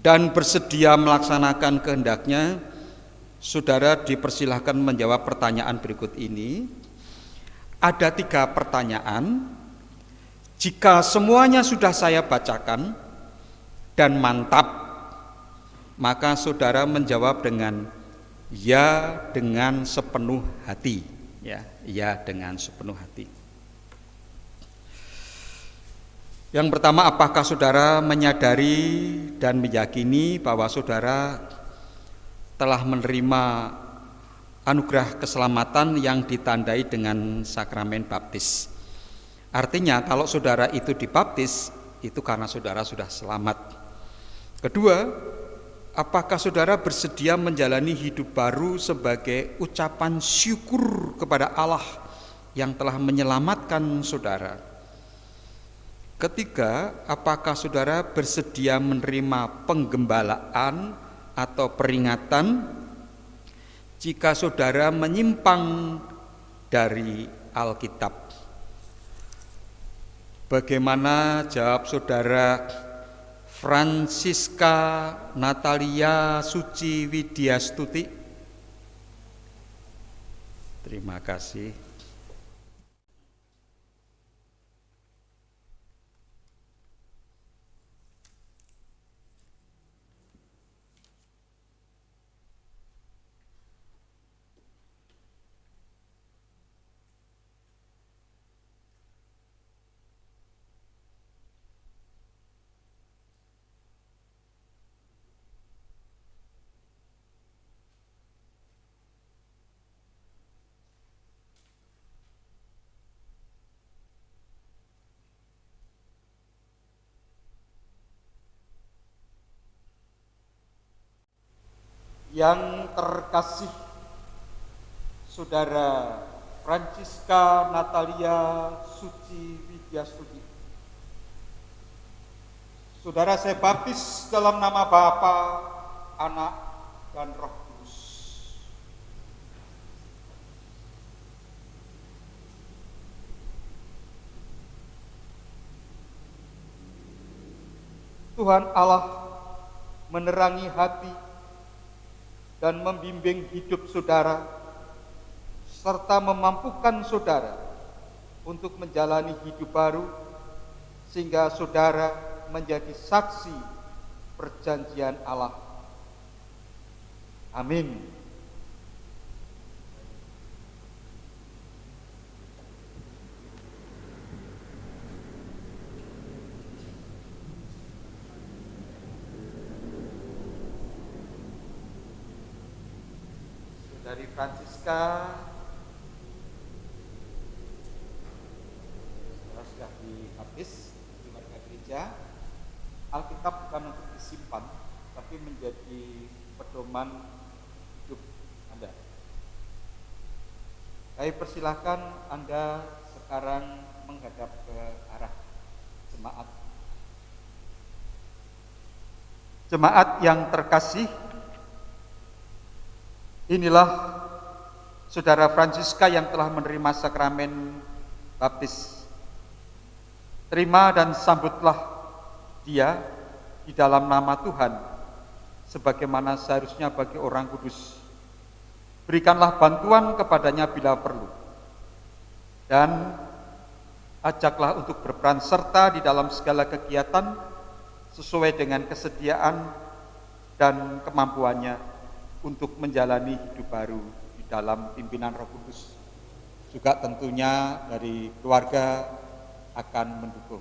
dan bersedia melaksanakan kehendaknya, saudara dipersilahkan menjawab pertanyaan berikut ini. Ada 3 pertanyaan. Jika semuanya sudah saya bacakan dan mantap, maka saudara menjawab dengan ya dengan sepenuh hati. Ya dengan sepenuh hati. Yang pertama, apakah saudara menyadari dan meyakini bahwa saudara telah menerima anugerah keselamatan yang ditandai dengan sakramen baptis? Artinya kalau saudara itu dibaptis, itu karena saudara sudah selamat. Kedua, apakah saudara bersedia menjalani hidup baru sebagai ucapan syukur kepada Allah yang telah menyelamatkan saudara? Ketiga, apakah saudara bersedia menerima penggembalaan atau peringatan jika saudara menyimpang dari Alkitab? Bagaimana jawab saudara Francisca Natalia Suci Widyasuti? Terima kasih. Yang terkasih saudara Francisca Natalia Suci Widyasuti, saudara saya baptis dalam nama Bapa, Anak, dan Roh Kudus. Tuhan Allah menerangi hati dan membimbing hidup saudara, serta memampukan saudara untuk menjalani hidup baru, sehingga saudara menjadi saksi perjanjian Allah. Amin. Dari Francisca sudah dibaptis di warga gereja. Alkitab bukan untuk disimpan, tapi menjadi pedoman hidup Anda. Saya persilahkan Anda sekarang menghadap ke arah jemaat. Jemaat yang terkasih, inilah saudara Francisca yang telah menerima sakramen baptis. Terima dan sambutlah dia di dalam nama Tuhan, sebagaimana seharusnya bagi orang kudus. Berikanlah bantuan kepadanya bila perlu, dan ajaklah untuk berperan serta di dalam segala kegiatan sesuai dengan kesediaan dan kemampuannya untuk menjalani hidup baru di dalam pimpinan Roh Kudus. Juga tentunya dari keluarga akan mendukung.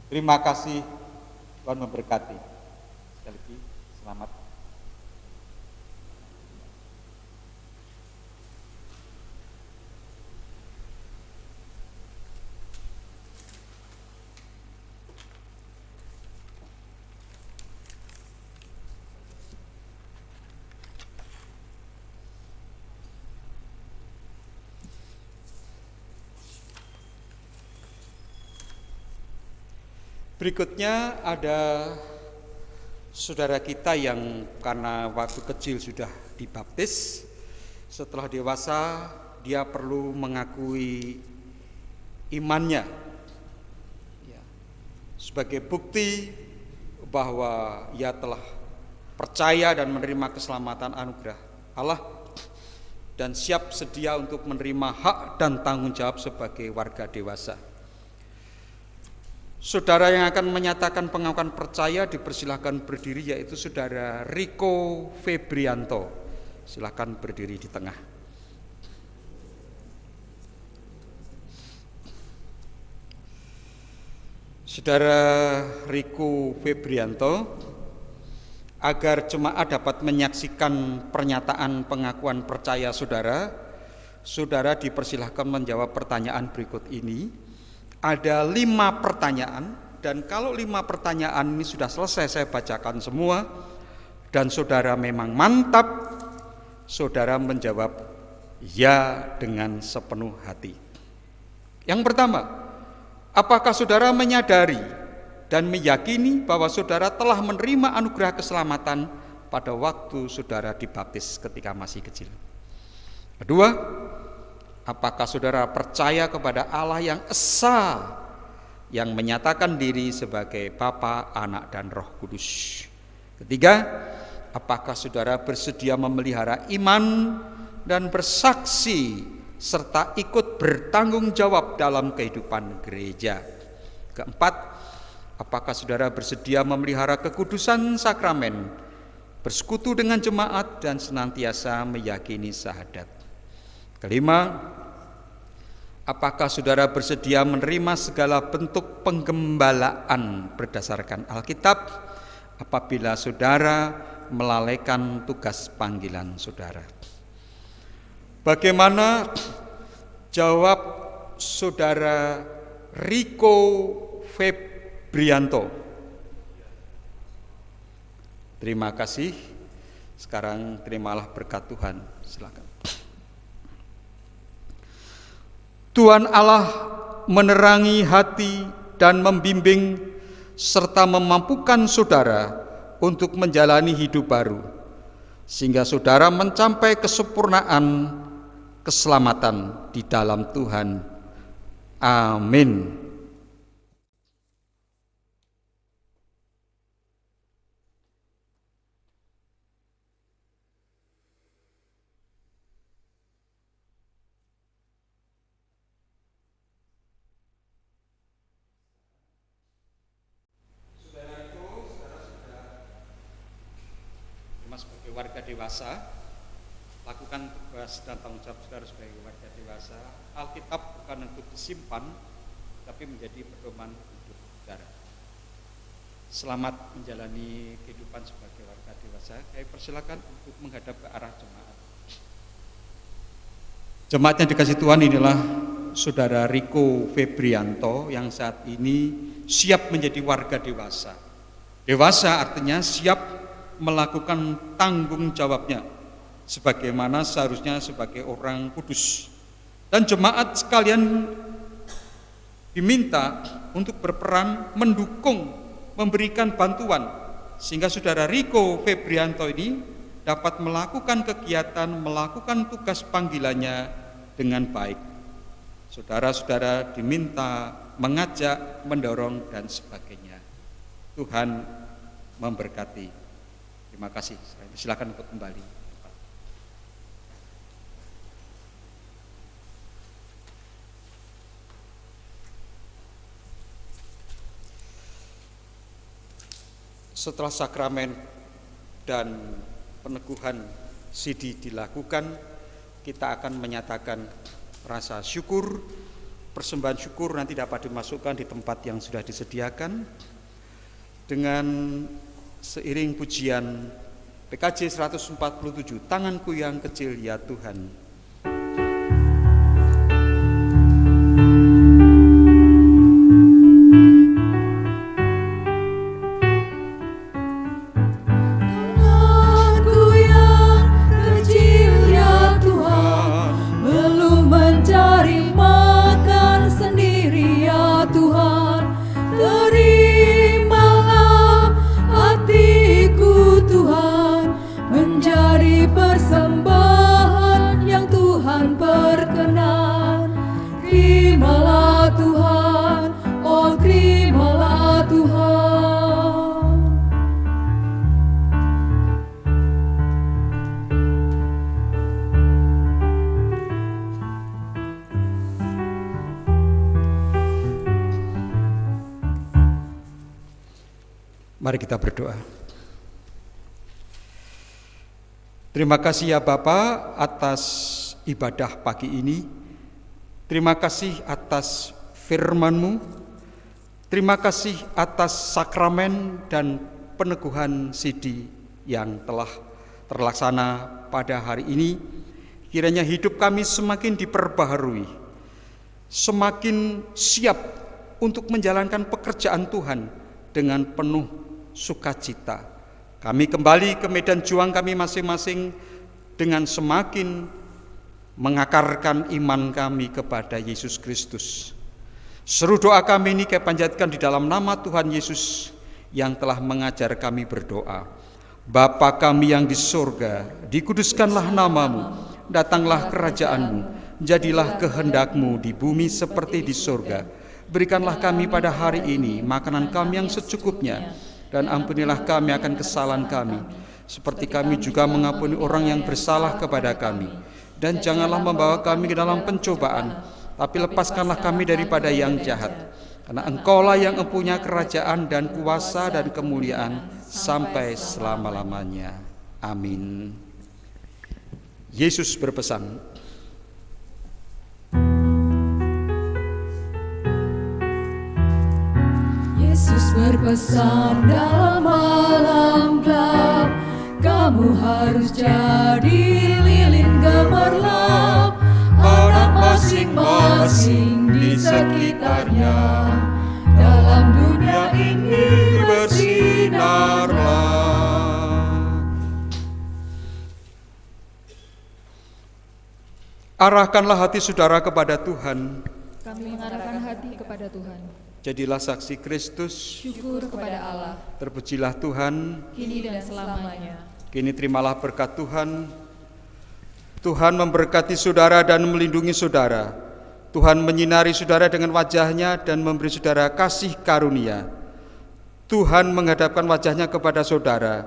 Terima kasih, Tuhan memberkati. Sekali lagi selamat. Berikutnya ada saudara kita yang karena waktu kecil sudah dibaptis, setelah dewasa dia perlu mengakui imannya ya, sebagai bukti bahwa ia telah percaya dan menerima keselamatan anugerah Allah dan siap sedia untuk menerima hak dan tanggung jawab sebagai warga dewasa. Saudara yang akan menyatakan pengakuan percaya dipersilahkan berdiri, yaitu saudara Riko Febrianto. Silakan berdiri di tengah. Saudara Riko Febrianto, agar jemaat dapat menyaksikan pernyataan pengakuan percaya saudara, saudara dipersilahkan menjawab pertanyaan berikut ini. Ada 5 pertanyaan, dan kalau 5 pertanyaan ini sudah selesai saya bacakan semua dan saudara memang mantap, saudara menjawab ya dengan sepenuh hati. Yang pertama, apakah saudara menyadari dan meyakini bahwa saudara telah menerima anugerah keselamatan pada waktu saudara dibaptis ketika masih kecil? Kedua, apakah saudara percaya kepada Allah yang esa, yang menyatakan diri sebagai Bapa, Anak, dan Roh Kudus? Ketiga, apakah saudara bersedia memelihara iman dan bersaksi serta ikut bertanggung jawab dalam kehidupan gereja? Keempat, apakah saudara bersedia memelihara kekudusan sakramen, bersekutu dengan jemaat, dan senantiasa meyakini syahadat? Kelima, apakah saudara bersedia menerima segala bentuk penggembalaan berdasarkan Alkitab apabila saudara melalaikan tugas panggilan saudara? Bagaimana jawab saudara Riko Febrianto? Terima kasih. Sekarang terimalah berkat Tuhan. Silakan. Tuhan Allah menerangi hati dan membimbing serta memampukan saudara untuk menjalani hidup baru, sehingga saudara mencapai kesempurnaan keselamatan di dalam Tuhan. Amin. Sebagai warga dewasa, lakukan tugas dan tanggung jawab saudara sebagai warga dewasa. Alkitab bukan untuk disimpan, tapi menjadi pedoman hidup saudara. Selamat menjalani kehidupan sebagai warga dewasa. Saya persilakan untuk menghadap ke arah jemaat. Jemaat yang dikasihi Tuhan, inilah saudara Riko Febrianto yang saat ini siap menjadi warga dewasa. Dewasa artinya siap melakukan tanggung jawabnya sebagaimana seharusnya sebagai orang kudus. Dan jemaat sekalian diminta untuk berperan mendukung, memberikan bantuan sehingga saudara Riko Febrianto ini dapat melakukan kegiatan, melakukan tugas panggilannya dengan baik. Saudara-saudara diminta mengajak, mendorong, dan sebagainya. Tuhan memberkati. Terima kasih. Silakan untuk kembali. Setelah sakramen dan peneguhan sidi dilakukan, kita akan menyatakan rasa syukur. Persembahan syukur nanti dapat dimasukkan di tempat yang sudah disediakan. Dengan seiring pujian PKJ 147, Tanganku yang Kecil ya Tuhan. Tanganku yang kecil ya Tuhan, belum mencari makan sendiri ya Tuhan. Terimalah hatiku Tuhan, menjadi persembahan yang Tuhan berkenan. Terimalah Tuhan, oh terimalah Tuhan. Mari kita berdoa. Terima kasih ya Bapa atas ibadah pagi ini. Terima kasih atas firman-Mu. Terima kasih atas sakramen dan peneguhan sidi yang telah terlaksana pada hari ini. Kiranya hidup kami semakin diperbaharui, semakin siap untuk menjalankan pekerjaan Tuhan dengan penuh sukacita. Kami kembali ke medan juang kami masing-masing dengan semakin mengakarkan iman kami kepada Yesus Kristus. Seru doa kami ini kami panjatkan di dalam nama Tuhan Yesus yang telah mengajar kami berdoa. Bapa kami yang di surga, dikuduskanlah namamu, datanglah kerajaan-Mu, jadilah kehendak-Mu di bumi seperti di surga. Berikanlah kami pada hari ini makanan kami yang secukupnya, dan ampunilah kami akan kesalahan kami, seperti kami juga mengampuni orang yang bersalah kepada kami. Dan janganlah membawa kami ke dalam pencobaan, tapi lepaskanlah kami daripada yang jahat. Karena Engkaulah yang mempunyai kerajaan dan kuasa dan kemuliaan sampai selama-lamanya. Amin. Yesus berpesan, Yesus berpesan dalam malam gelap, kamu harus jadi lilin gemerlap, anak masing-masing di sekitarnya, dalam dunia ini bersinarlah. arahkanlah hati saudara kepada Tuhan. Kami mengarahkan hati kepada Tuhan. Jadilah saksi Kristus. Syukur kepada Allah, Terpujilah Tuhan. kini dan selamanya. Kini terimalah berkat Tuhan. Tuhan memberkati saudara dan melindungi saudara. Tuhan menyinari saudara dengan wajahnya dan memberi saudara kasih karunia. Tuhan menghadapkan wajahnya kepada saudara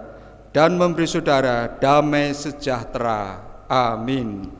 dan memberi saudara damai sejahtera. Amin.